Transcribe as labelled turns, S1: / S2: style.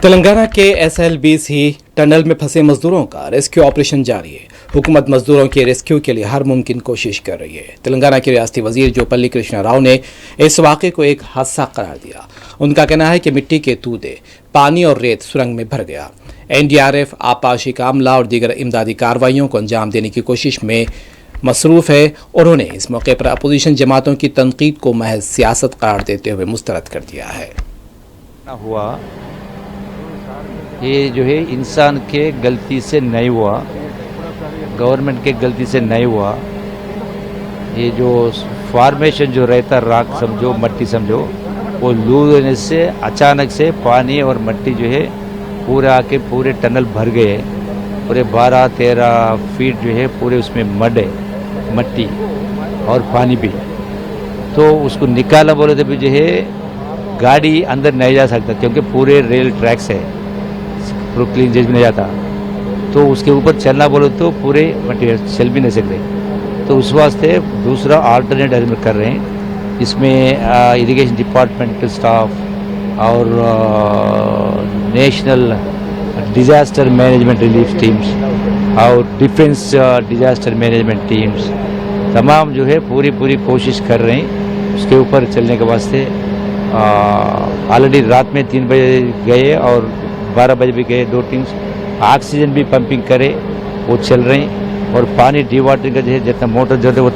S1: तेलंगाना के SLBC tunnel में फंसे मजदूरों का रेस्क्यू ऑपरेशन जारी है। हुकूमत मजदूरों के रेस्क्यू के लिए हर मुमकिन कोशिश कर रही है। तेलंगाना के रियासती वजीर जोपल्ली कृष्णा राव ने इस वाक़े को एक हादसा करार दिया। उनका कहना है कि मिट्टी के तूदे, पानी और रेत सुरंग में भर गया। एनडीआरएफ, आपाशी का अमला और दीगर इमदादी कार्रवाइयों को अंजाम देने की कोशिश में मसरूफ़ है। उन्होंने इस मौके पर अपोजिशन जमातों की तनकीद को महज सियासत करार देते हुए मुस्तरद कर दिया है।
S2: हुआ ये जो है इंसान के गलती से नहीं हुआ, गवर्नमेंट के गलती से नहीं हुआ। ये जो फॉर्मेशन जो रहता राख समझो, मट्टी समझो, वो लूज होने से अचानक से पानी और मट्टी जो है पूरे आके पूरे टनल भर गए। पूरे 12-13 फीट जो है पूरे उसमें मड है, मट्टी और पानी भी। तो उसको निकाला बोले तो भी जो है गाड़ी अंदर नहीं जा सकता, क्योंकि पूरे रेल ट्रैक्स है, पूरा क्लीन जेज भी नहीं जाता। तो उसके ऊपर चलना बोले तो पूरे मटेरियल चल भी नहीं सकते। तो उस वास्ते दूसरा आल्टरनेट अरेंजमेंट कर रहे हैं। इसमें इरिगेशन डिपार्टमेंट स्टाफ और national disaster management relief teams और डिफेंस डिज़ास्टर मैनेजमेंट टीम्स तमाम जो है पूरी कोशिश कर रहे हैं उसके ऊपर चलने के वास्ते। ऑलरेडी रात में 3 बजे गए और 12 बजे भी गए 2 टीम्स। ऑक्सीजन भी पंपिंग करे, वो चल रहे हैं। और पानी डी वाटरिंग का जो है जितना मोटर जो है वो